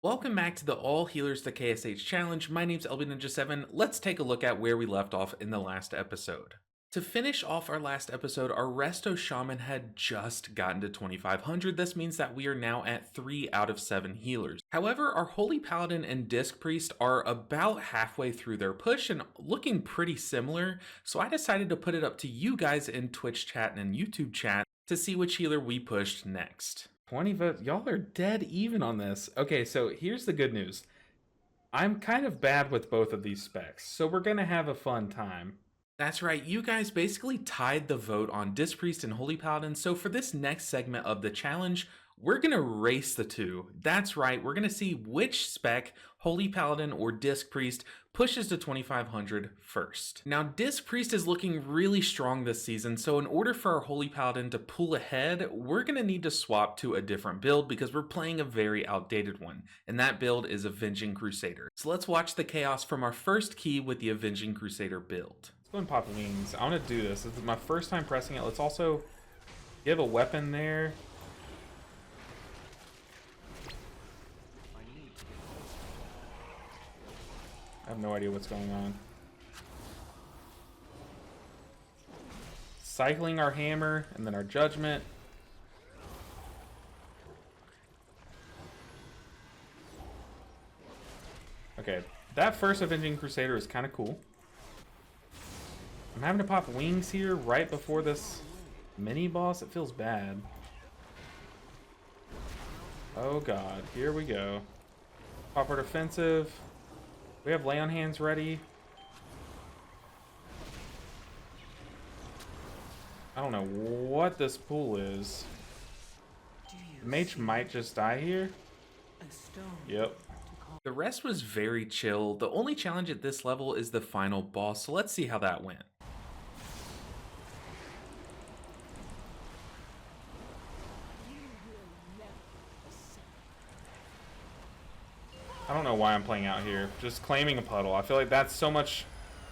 Welcome back to the All Healers to KSH challenge. My name's LBNinja7. Let's take a look at where we left off in the last episode. To finish off our last episode, our Resto Shaman had just gotten to 2500. This means that we are now at 3 out of 7 healers. However, our Holy Paladin and Disc Priest are about halfway through their push and looking pretty similar, so I decided to put it up to you guys in Twitch chat and YouTube chat to see which healer we pushed next. 20 votes. Y'all are dead even on this. Okay, so here's the good news. I'm kind of bad with both of these specs, so we're gonna have a fun time. That's right, you guys basically tied the vote on Disc Priest and Holy Paladin, so for this next segment of the challenge, we're gonna race the two. That's right, we're gonna see which spec, Holy Paladin or Disc Priest, pushes to 2500 first. Now, Disc Priest is looking really strong this season, so in order for our Holy Paladin to pull ahead, we're gonna need to swap to a different build because we're playing a very outdated one, and that build is Avenging Crusader. So let's watch the chaos from our first key with the Avenging Crusader build. Let's go and pop wings. I wanna do this. This is my first time pressing it. Let's also give a weapon there. I have no idea what's going on. Cycling our hammer and then our judgment. Okay, that first Avenging Crusader is kind of cool. I'm having to pop wings here right before this mini boss. It feels bad. Oh god, here we go. Pop our defensive. We have lay on hands ready. I don't know what this pool is. Mage might just die here. Yep. The rest was very chill. The only challenge at this level is the final boss, so let's see how that went. I don't know why I'm playing out here. Just claiming a puddle. I feel like that's so much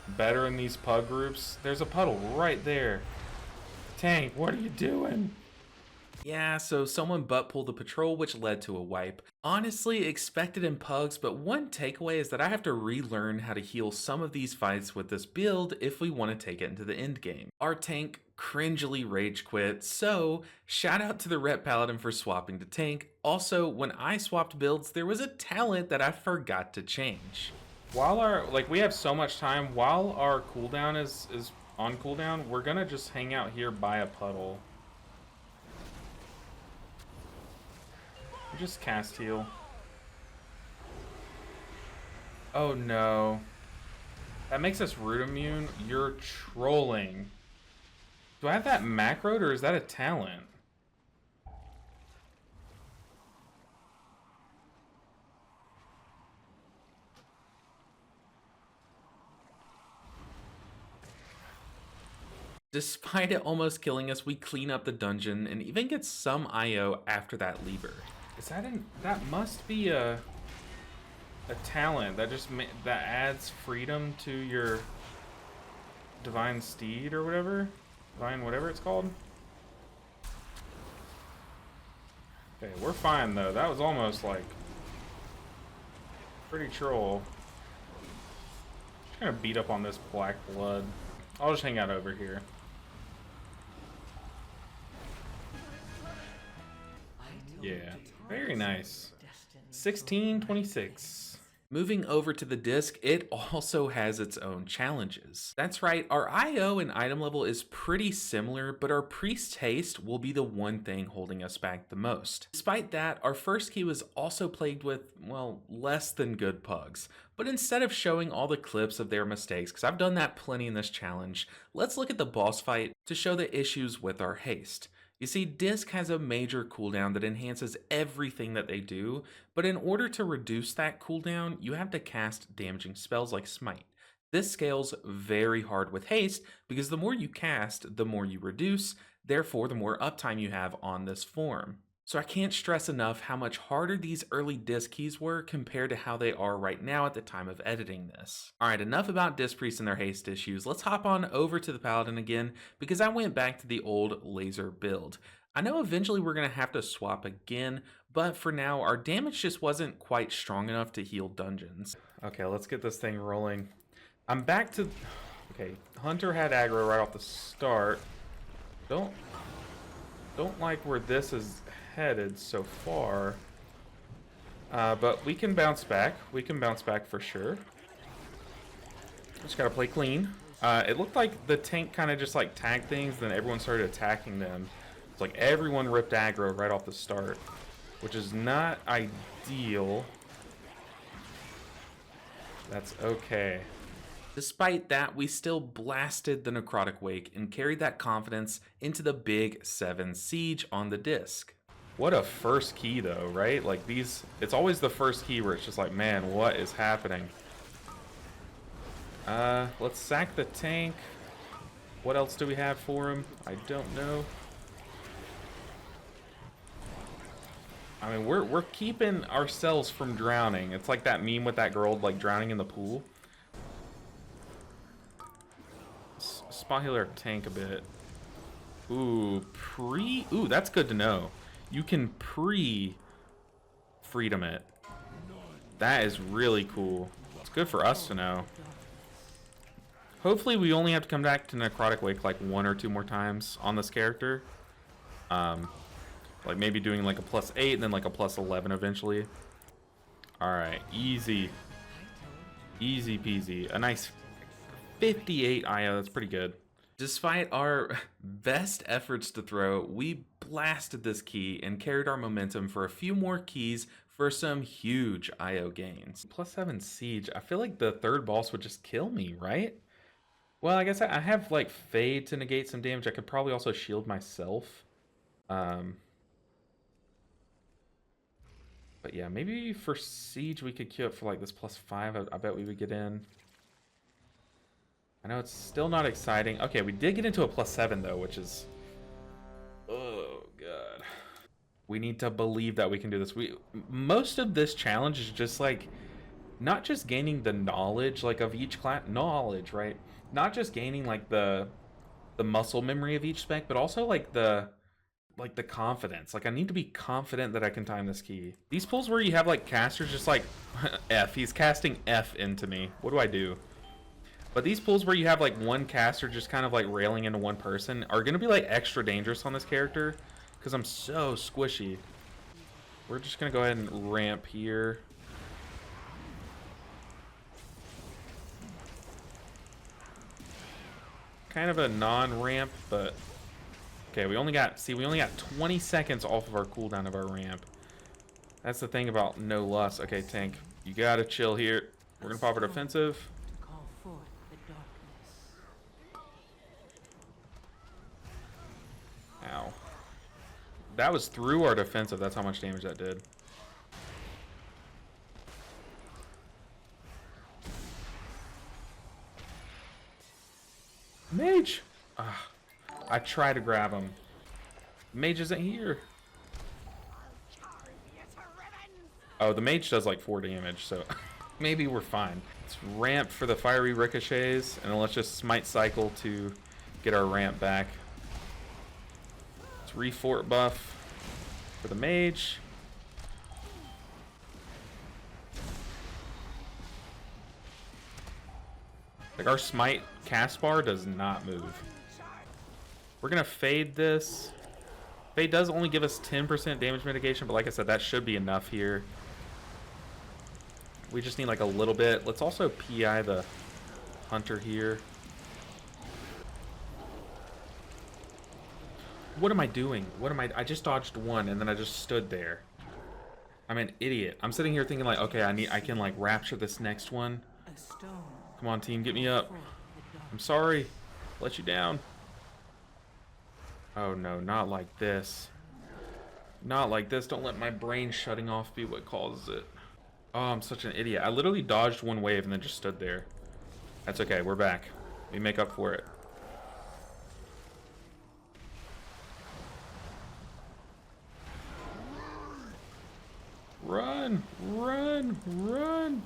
better in these pug groups. There's a puddle right there. Tank, what are you doing? Yeah, so someone butt pulled the patrol, which led to a wipe. Honestly, expected in pugs, but one takeaway is that I have to relearn how to heal some of these fights with this build if we want to take it into the end game. Our tank cringily rage quit, so shout out to the Rep Paladin for swapping to tank. Also, when I swapped builds, there was a talent that I forgot to change. While we have so much time, while our cooldown is on cooldown, we're gonna just hang out here by a puddle. Just cast heal. Oh no. That makes us root immune? You're trolling. Do I have that macroed or is that a talent? Despite it almost killing us, we clean up the dungeon and even get some IO after that lever. Is that that must be a talent that just that adds freedom to your divine steed or whatever, divine whatever it's called. Okay, we're fine though. That was almost like pretty troll. Just gonna beat up on this black blood. I'll just hang out over here. Yeah, very nice. 1626. Moving over to the disc, it also has its own challenges. That's right, our IO and item level is pretty similar, but our priest's haste will be the one thing holding us back the most. Despite that, our first key was also plagued with, well, less than good pugs. But instead of showing all the clips of their mistakes, because I've done that plenty in this challenge, let's look at the boss fight to show the issues with our haste. You see, Disc has a major cooldown that enhances everything that they do, but in order to reduce that cooldown, you have to cast damaging spells like Smite. This scales very hard with haste because the more you cast, the more you reduce, therefore the more uptime you have on this form. So I can't stress enough how much harder these early disc keys were compared to how they are right now at the time of editing this. Alright, enough about Disc Priests and their haste issues. Let's hop on over to the Paladin again because I went back to the old laser build. I know eventually we're going to have to swap again, But for now, our damage just wasn't quite strong enough to heal dungeons. Okay, let's get this thing rolling. I'm back to... Okay, Hunter had aggro right off the start. Don't like where this is headed so far. But we can bounce back. We can bounce back for sure. Just gotta play clean. It looked like the tank kind of just like tagged things, then everyone started attacking them. It's like everyone ripped aggro right off the start, which is not ideal. That's okay. Despite that, we still blasted the necrotic wake and carried that confidence into the big 7 siege on the disc. What a first key though, right? Like these, it's always the first key where it's just like, man, what is happening? Let's sack the tank. What else do we have for him? I don't know. I mean, we're keeping ourselves from drowning. It's like that meme with that girl like drowning in the pool. Spot heal our tank a bit. Ooh, ooh, that's good to know. You can freedom it. That is really cool. It's good for us to know. Hopefully we only have to come back to necrotic wake like 1 or 2 more times on this character. Like maybe doing like a +8 and then like a +11 eventually. Alright, easy. Easy peasy. A nice 58 IO, that's pretty good. Despite our best efforts to throw, we blasted this key and carried our momentum for a few more keys for some huge IO gains. +7 siege, I feel like the third boss would just kill me, right? Well, I guess I have like fade to negate some damage. I could probably also shield myself. But yeah, maybe for siege we could queue up for like this +5. I bet we would get in. I know it's still not exciting. Okay, we did get into a +7 though, which is... Oh, God. We need to believe that we can do this. Most of this challenge is just like, not just gaining the knowledge like of each class, right? Not just gaining like the muscle memory of each spec, but also like the confidence. Like I need to be confident that I can time this key. These pulls where you have like casters just like F, he's casting F into me. What do I do? But these pulls where you have like one caster just kind of like railing into one person are gonna be like extra dangerous on this character because I'm so squishy. We're just gonna go ahead and ramp here. Kind of a non-ramp, but okay, we only got 20 seconds off of our cooldown of our ramp. That's the thing about no lust. Okay, tank, you gotta chill here. We're gonna pop our defensive. Ow. That was through our defensive. That's how much damage that did. Mage! I try to grab him. Mage isn't here. Oh, the mage does like 4 damage, so maybe we're fine. Let's ramp for the fiery ricochets, and then let's just smite cycle to get our ramp back. Let's refort buff for the mage. Like our smite cast bar does not move. We're gonna fade this. Fade does only give us 10% damage mitigation, but like I said, that should be enough here. We just need like a little bit. Let's also PI the hunter here. What am I doing? I just dodged one and then I just stood there. I'm an idiot. I'm sitting here thinking like, okay, I can like rapture this next one. Come on, team, get me up. I'm sorry. Let you down. Oh no, not like this. Not like this. Don't let my brain shutting off be what causes it. Oh, I'm such an idiot. I literally dodged one wave and then just stood there. That's okay, we're back. We make up for it. Run, run, run.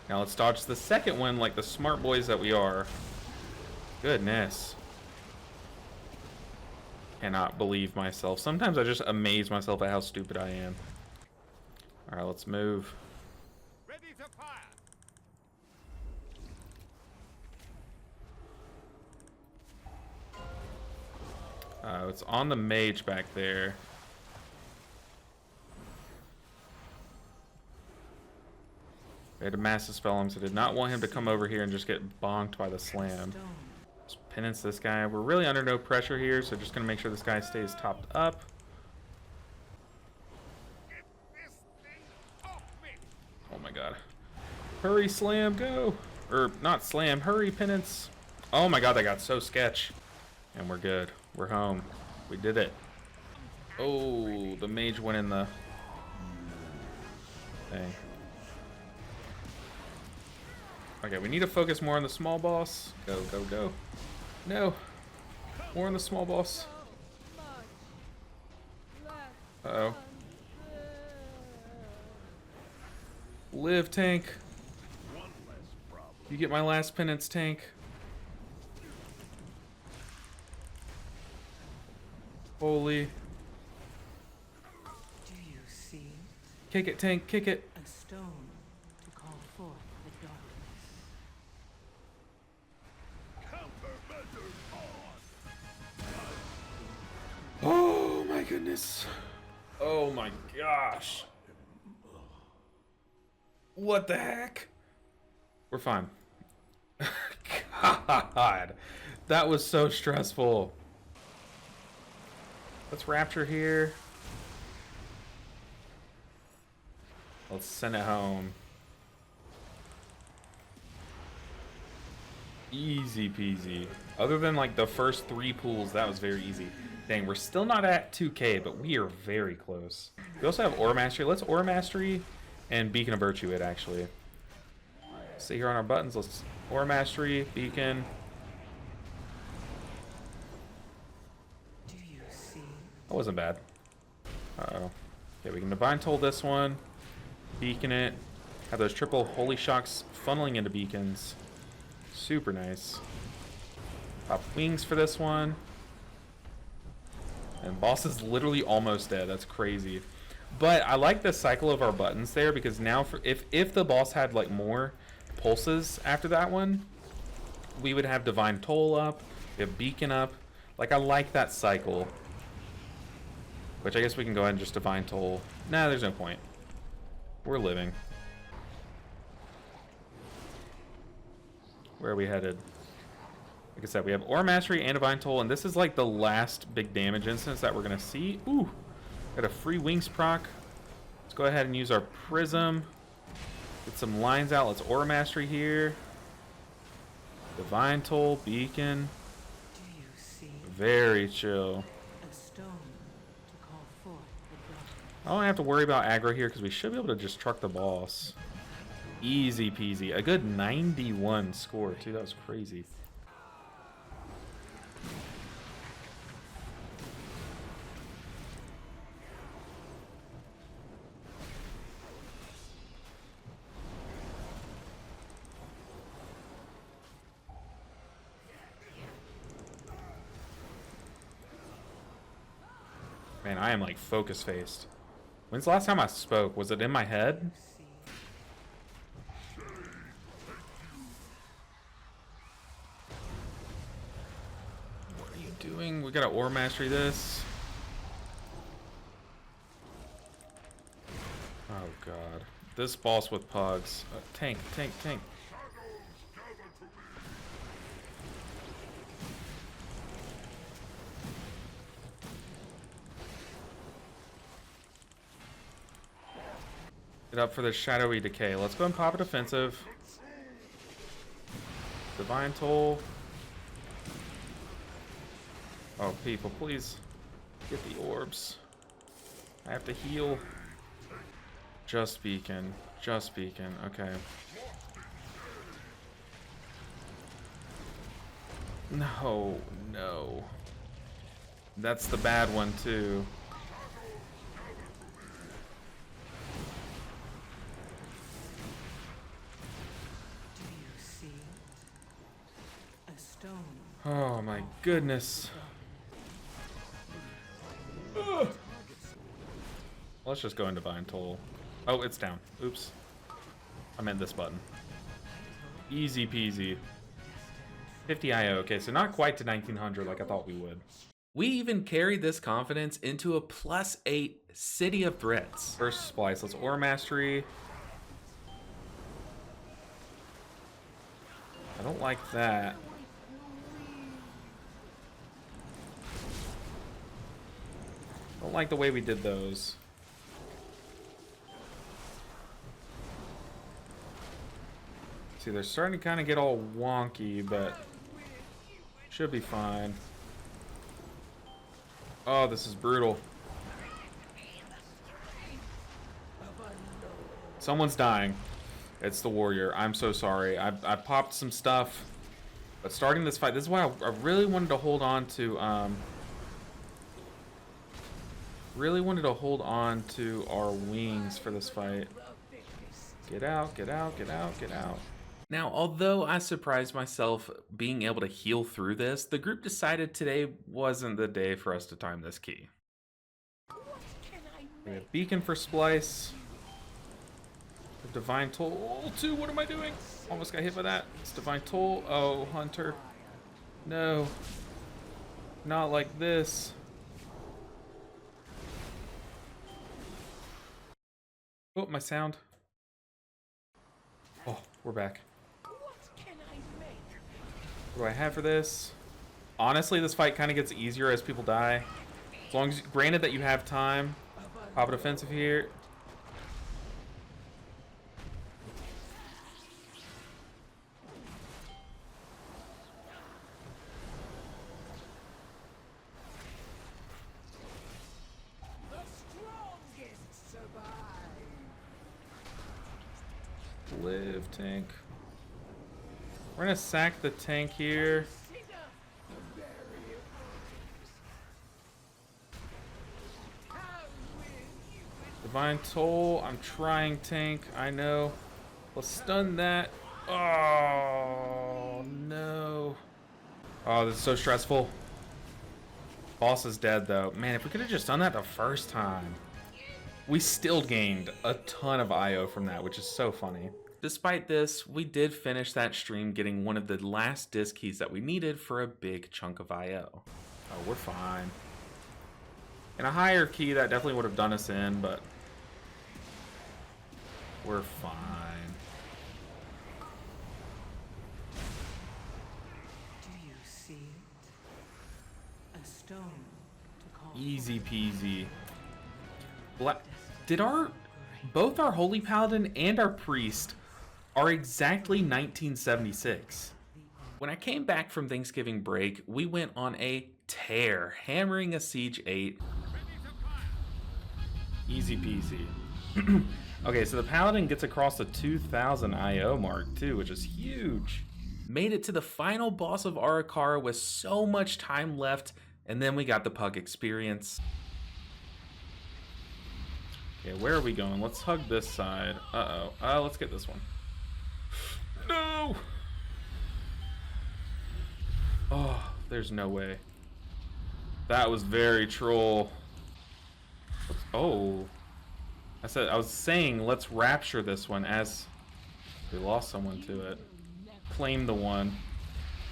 Now let's dodge the second one like the smart boys that we are. Goodness. Cannot believe myself. Sometimes I just amaze myself at how stupid I am. Alright, let's move. Ready to fire. It's on the mage back there. We had to mass dispel him, so I did not want him to come over here and just get bonked by the slam. Let's penance this guy. We're really under no pressure here, so just gonna make sure this guy stays topped up. Get this thing off me. Oh my god. Hurry, slam, go! Or, not slam, hurry, penance. Oh my god, that got so sketch. And we're good. We're home. We did it. Oh, the mage went in the thing. Okay, we need to focus more on the small boss. Go, go, go. No. More on the small boss. Uh-oh. Live, tank. You get my last penance, tank. Holy. Do you see Kick it, tank, kick it. a stone to call forth the darkness? Oh my goodness. Oh my gosh. What the heck? We're fine. God. That was so stressful. Let's rapture here. Let's send it home. Easy peasy. Other than like the first 3 pools, that was very easy. Dang, we're still not at 2k, but we are very close. We also have Aura Mastery. Let's Aura Mastery and Beacon of Virtue it, actually. See here on our buttons, let's Aura Mastery, Beacon. Do you see? That wasn't bad. Uh-oh. Okay, we can Divine Toll this one. Beacon it. Have those triple Holy Shocks funneling into beacons. Super nice. Pop wings for this one. And boss is literally almost dead. That's crazy. But I like the cycle of our buttons there, because now for if the boss had like more pulses after that one, we would have Divine Toll up, we have Beacon up. Like, I like that cycle. Which I guess we can go ahead and just Divine Toll. Nah, there's no point. We're living. Where are we headed? Like I said, we have Aura Mastery and Divine Toll, and this is like the last big damage instance that we're gonna see. Ooh, got a free Wings proc. Let's go ahead and use our Prism. Get some lines out. Let's Aura Mastery here. Divine Toll, Beacon. Do you see Very chill. a stone to call forth the darkness? I don't have to worry about aggro here because we should be able to just truck the boss. Easy peasy. A good 91 score, too. That was crazy. Man, I am like focus faced. When's the last time I spoke? Was it in my head? What are you doing? We gotta Aura Mastery this. Oh god. This boss with pugs. Tank, tank, tank. Get up for the Shadowy Decay. Let's go and pop a defensive. Divine Toll. Oh, people, please get the orbs. I have to heal. Just Beacon. Just Beacon. Okay. No, no. That's the bad one, too. Do you see a stone? Oh my goodness. Let's just go in Divine Toll. Oh, it's down. Oops. I meant this button. Easy peasy. 50 IO. Okay, so not quite to 1900 like I thought we would. We even carried this confidence into a +8 City of Threats. First splice. Let's Aura Mastery. I don't like that. I don't like the way we did those. See, they're starting to kind of get all wonky, but should be fine. Oh, this is brutal. Someone's dying. It's the warrior. I'm so sorry. I popped some stuff, but starting this fight, this is why I really wanted to hold on to our wings for this fight. Get out, get out, get out, get out. Now, although I surprised myself being able to heal through this, the group decided today wasn't the day for us to time this key. We have Beacon for Splice. Divine Toll 2, what am I doing? Almost got hit by that. It's Divine Toll. Oh, Hunter. No. Not like this. Oh, my sound. Oh, we're back. What do I have for this? Honestly, this fight kind of gets easier as people die. As long as, granted that you have time. Pop an offensive here. Live, tank. We're gonna sack the tank here. Divine Toll. I'm trying, tank. I know. Let's stun that. Oh, no. Oh, this is so stressful. Boss is dead, though. Man, if we could have just done that the first time. We still gained a ton of IO from that, which is so funny. Despite this, we did finish that stream getting one of the last disc keys that we needed for a big chunk of IO. Oh, we're fine. In a higher key, that definitely would have done us in, but we're fine. Do you see it? A stone to call Easy peasy. Did both our Holy Paladin and our Priest are exactly 1976. When I came back from Thanksgiving break, we went on a tear, hammering a Siege 8. Easy peasy. Okay, so the Paladin gets across the 2000 IO mark too, which is huge. Made it to the final boss of Arakara with so much time left, and then we got the Pug experience. Okay, where are we going? Let's hug this side. Uh-oh. Let's get this one. No! Oh, there's no way. That was very troll. Oh. I was saying let's rapture this one as we lost someone to it. Claim the one.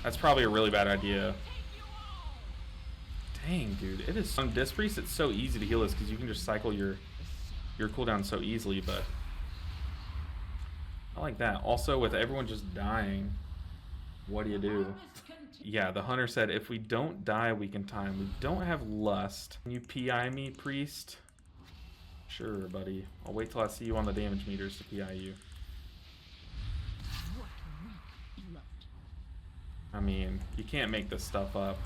That's probably a really bad idea. Dang, dude. It is on Disc Priest, it's so easy to heal this because you can just cycle your cooldown so easily, but I like that. Also, with everyone just dying, what do you do? Yeah, the hunter said if we don't die, we can time. We don't have lust. Can you PI me, priest? Sure, buddy. I'll wait till I see you on the damage meters to PI you. I mean, you can't make this stuff up.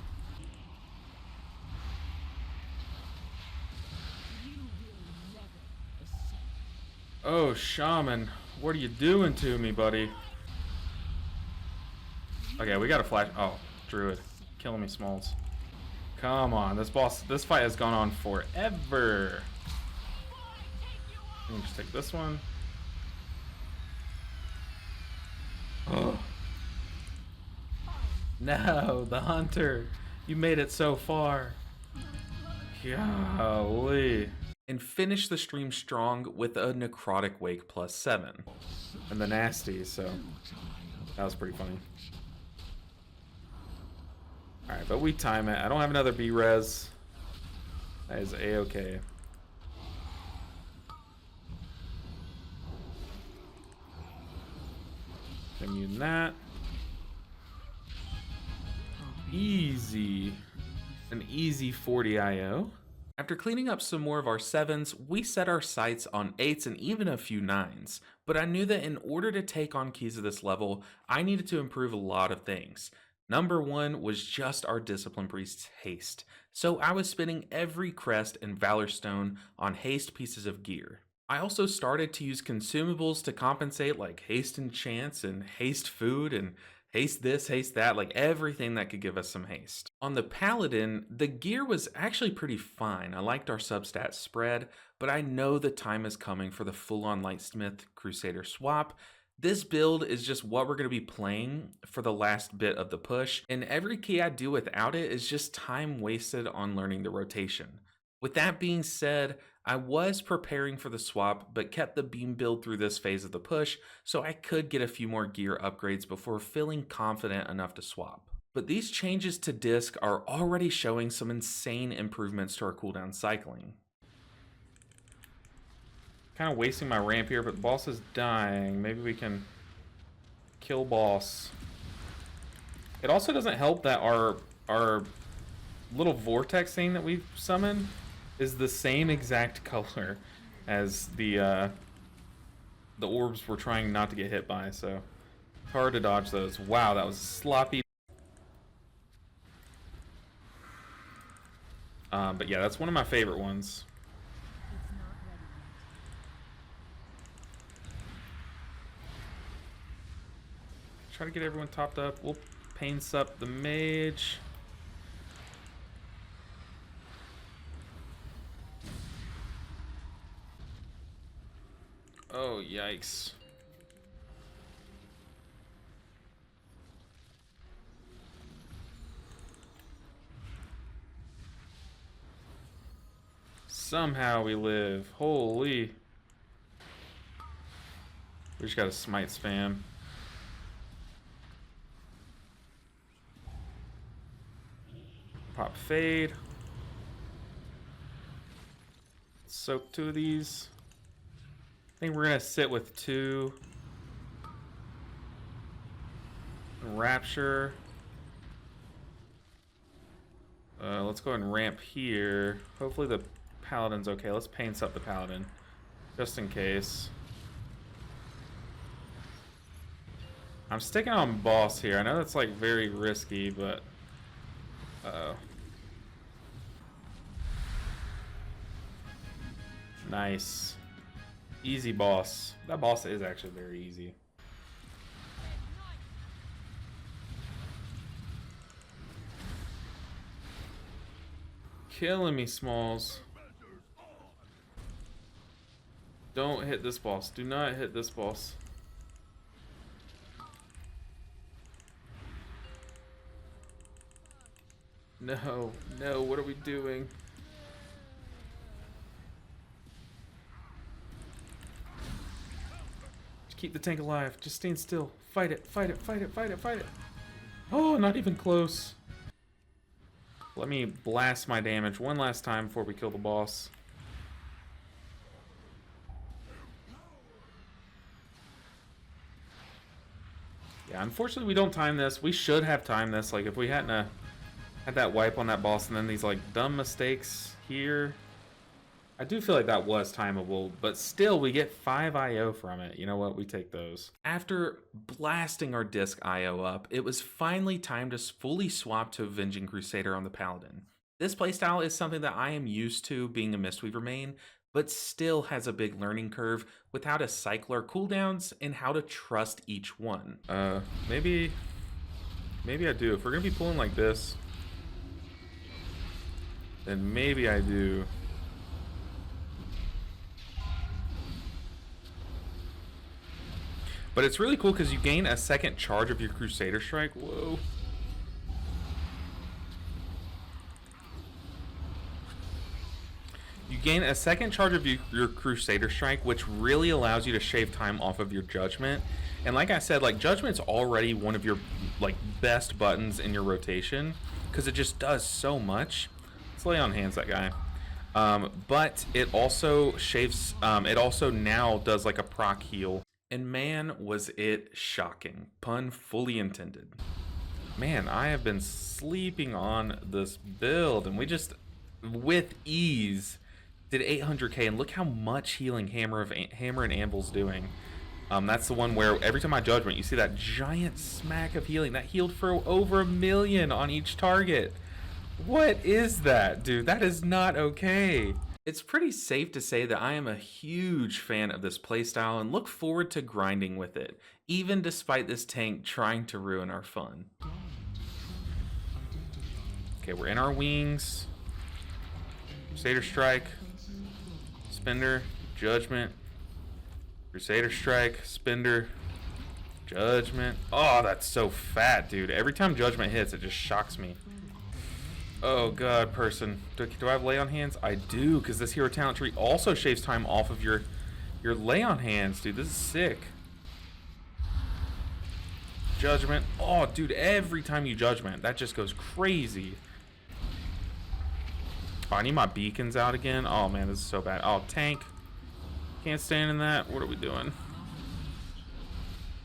Oh, Shaman, what are you doing to me, buddy? Okay, we got a flash. Oh, Druid. Killing me, Smalls. Come on, this fight has gone on forever. Let me just take this one. Oh. No, the hunter. You made it so far. Golly. and finish the stream strong with a necrotic wake +7. And the nasty, so that was pretty funny. Alright, but we time it. I don't have another B-res. That is A-okay. Immune that. Easy. An easy 40 IO. After cleaning up some more of our 7s, we set our sights on 8s and even a few 9s, but I knew that in order to take on keys of this level, I needed to improve a lot of things. Number 1 was just our Discipline Priest's haste, so I was spending every crest and Valor Stone on haste pieces of gear. I also started to use consumables to compensate, like haste enchants and haste food and haste this, haste that, like everything that could give us some haste. On the Paladin, the gear was actually pretty fine. I liked our substat spread, but I know the time is coming for the full-on Lightsmith Crusader swap. This build is just what we're going to be playing for the last bit of the push, and every key I do without it is just time wasted on learning the rotation. With that being said, I was preparing for the swap, but kept the beam build through this phase of the push, so I could get a few more gear upgrades before feeling confident enough to swap. But these changes to disc are already showing some insane improvements to our cooldown cycling. Kind of wasting my ramp here, but the boss is dying. Maybe we can kill boss. It also doesn't help that our little vortex thing that we've summoned is the same exact color as the orbs we're trying not to get hit by, so it's hard to dodge those. Wow, that was sloppy. But yeah, that's one of my favorite ones. Try to get everyone topped up. We'll pain sup the mage. Oh, yikes. Somehow we live. Holy. We just gotta smite spam. Pop fade. Soak 2 of these. I think we're gonna sit with 2. Rapture. Let's go ahead and ramp here. Hopefully the Paladin's okay. Let's paint up the Paladin, just in case. I'm sticking on boss here. I know that's like very risky, but uh-oh. Nice. Easy boss. That boss is actually very easy. Killing me, Smalls. Don't hit this boss. Do not hit this boss. No, no, what are we doing? Just keep the tank alive. Just stand still. Fight it, fight it, fight it, fight it, fight it. Oh, not even close. Let me blast my damage one last time before we kill the boss. Yeah, unfortunately we don't time this. We should have timed this. Like, if we hadn't had that wipe on that boss and then these like dumb mistakes here, I do feel like that was timeable, but still we get 5 IO from it. You know what? We take those. After blasting our disc IO up, it was finally time to fully swap to Avenging Crusader on the Paladin. This playstyle is something that I am used to being a Mistweaver main, but still has a big learning curve with how to cycle our cooldowns and how to trust each one. Maybe I do. If we're gonna be pulling like this, then maybe I do. But it's really cool because you gain a second charge of your Crusader Strike. Whoa. You gain a second charge of your Crusader Strike, which really allows you to shave time off of your Judgment. And like I said, like Judgment's already one of your like best buttons in your rotation because it just does so much. Let's lay on hands that guy. But it also shaves. It also now does like a proc heal. And man, was it shocking. Pun fully intended. Man, I have been sleeping on this build, and we just, with ease, did 800k, and look how much healing Hammer and Anvil's doing. That's the one where every time I Judgment, you see that giant smack of healing. That healed for over 1 million on each target. What is that, dude? That is not okay. It's pretty safe to say that I am a huge fan of this playstyle and look forward to grinding with it, even despite this tank trying to ruin our fun. Okay, we're in our wings. Crusader Strike, Spender, Judgment, Crusader Strike, Spender, Judgment. Oh, that's so fat, dude. Every time Judgment hits, it just shocks me. Oh god, person. Do I have lay on hands? I do, because this hero talent tree also shaves time off of your lay on hands, dude. This is sick. Judgment. Oh, dude, every time you Judgment, that just goes crazy. Oh, I need my beacons out again. Oh man, this is so bad. Oh, tank. Can't stand in that. What are we doing?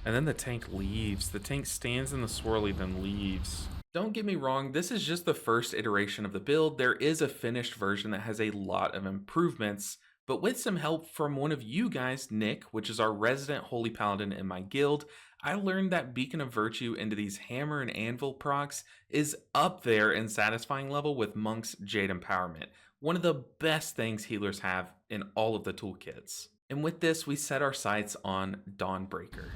And then the tank leaves. The tank stands in the swirly, then leaves. Don't get me wrong, this is just the first iteration of the build. There is a finished version that has a lot of improvements, but with some help from one of you guys, Nick, which is our resident Holy Paladin in my guild, I learned that Beacon of Virtue into these Hammer and Anvil procs is up there in satisfying level with Monk's Jade Empowerment, one of the best things healers have in all of the toolkits. And with this, we set our sights on Dawnbreaker.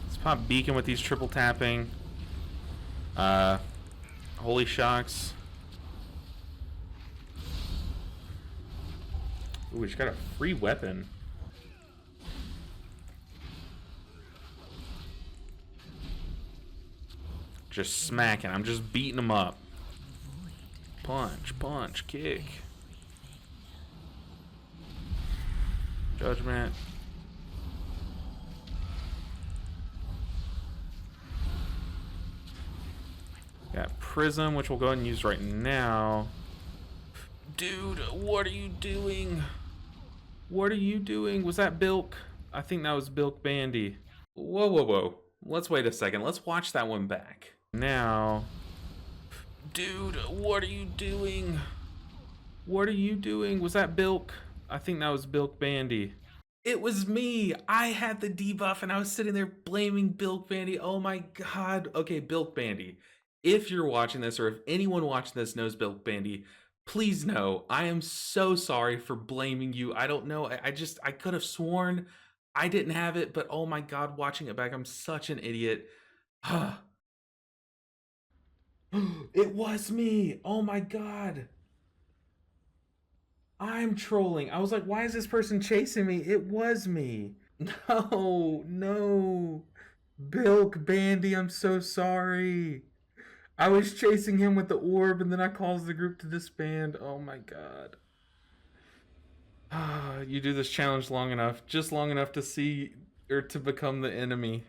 Let's pop Beacon with these triple tapping. Holy Shocks. Ooh, we just got a free weapon. Just smacking. I'm just beating them up. Punch, punch, kick. Judgment. Got Prism, which we'll go ahead and use right now. Dude, what are you doing? What are you doing? Was that Bilk? I think that was Bilk Bandy. Whoa, whoa, whoa. Let's wait a second. Let's watch that one back. Now. Dude, what are you doing? What are you doing? Was that Bilk? I think that was Bilk Bandy. It was me. I had the debuff and I was sitting there blaming Bilk Bandy. Oh my god. Okay, Bilk Bandy. If you're watching this, or if anyone watching this knows Bilk Bandy, please know I am so sorry for blaming you. I don't know. I could have sworn I didn't have it, but oh my god, watching it back, I'm such an idiot. It was me. Oh my god. I'm trolling. I was like, why is this person chasing me? It was me. No. Bilk Bandy, I'm so sorry. I was chasing him with the orb, and then I caused the group to disband. Oh my god. You do this challenge long enough, just long enough to see, or to become the enemy.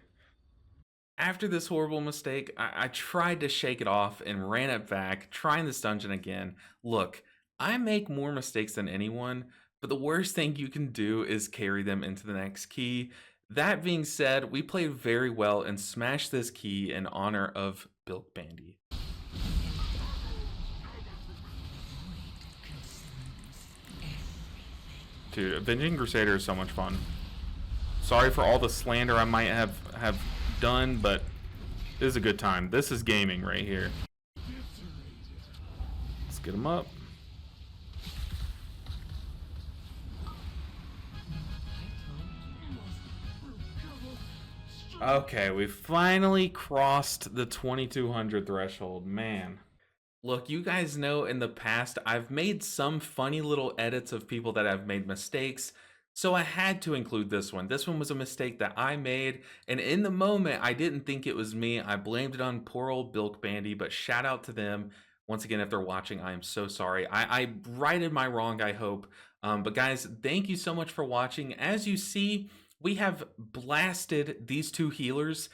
After this horrible mistake, I tried to shake it off and ran it back, trying this dungeon again. Look, I make more mistakes than anyone, but the worst thing you can do is carry them into the next key. That being said, we played very well and smashed this key in honor of Bilk Bandy. Dude, Avenging Crusader is so much fun. Sorry for all the slander I might have done, but this is a good time. This is gaming right here. Let's get him up. Okay, we finally crossed the 2200 threshold, man. Look, you guys know in the past I've made some funny little edits of people that have made mistakes, so I had to include this one. This one was a mistake that I made, and in the moment I didn't think it was me. I blamed it on poor old Bilk Bandy, but shout out to them. Once again, if they're watching, I am so sorry. I righted my wrong, I hope. But guys, thank you so much for watching. As you see, we have blasted these two healers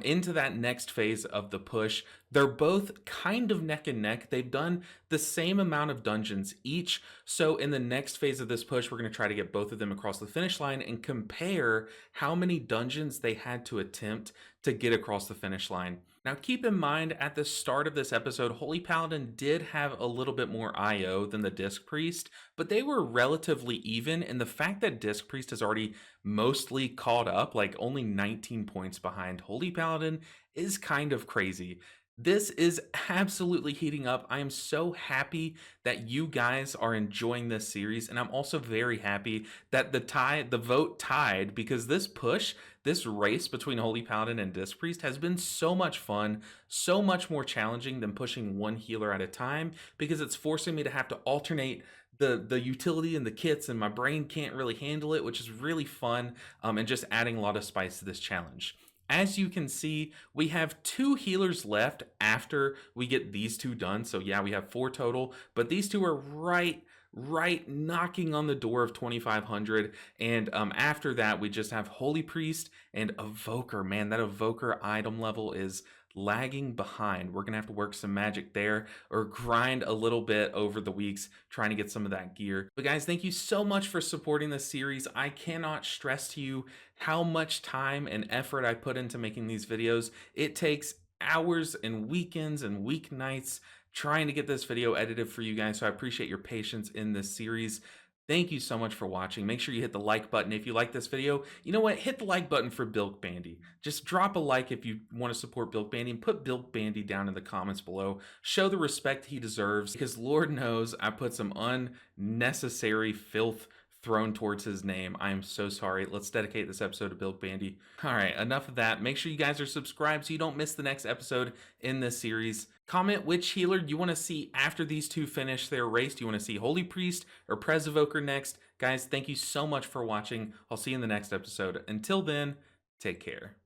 into that next phase of the push. They're both kind of neck and neck. They've done the same amount of dungeons each. So in the next phase of this push, we're going to try to get both of them across the finish line and compare how many dungeons they had to attempt to get across the finish line. Now keep in mind, at the start of this episode, Holy Paladin did have a little bit more IO than the Disc Priest, but they were relatively even, and the fact that Disc Priest has already mostly caught up, like only 19 points behind Holy Paladin, is kind of crazy. This is absolutely heating up. I am so happy that you guys are enjoying this series, and I'm also very happy that the vote tied, because this push, this race between Holy Paladin and Disc Priest has been so much fun, so much more challenging than pushing one healer at a time, because it's forcing me to have to alternate the utility and the kits, and my brain can't really handle it, which is really fun, and just adding a lot of spice to this challenge. As you can see, we have 2 healers left after we get these 2 done. So yeah, we have 4 total, but these 2 are right knocking on the door of 2,500. And after that, we just have Holy Priest and Evoker. Man, that Evoker item level is lagging behind. We're gonna have to work some magic there, or grind a little bit over the weeks trying to get some of that gear. But guys, thank you so much for supporting this series. I cannot stress to you how much time and effort I put into making these videos. It takes hours and weekends and weeknights trying to get this video edited for you guys, so I appreciate your patience in this series. Thank you so much for watching. Make sure you hit the like button if you like this video. You know what? Hit the like button for Bilk Bandy. Just drop a like if you want to support Bilk Bandy, and put Bilk Bandy down in the comments below. Show the respect he deserves, because Lord knows I put some unnecessary filth thrown towards his name. I am so sorry. Let's dedicate this episode to Bilk Bandy. All right, enough of that. Make sure you guys are subscribed so you don't miss the next episode in this series. Comment which healer you want to see after these 2 finish their race. Do you want to see Holy Priest or Prez Evoker next? Guys, thank you so much for watching. I'll see you in the next episode. Until then, take care.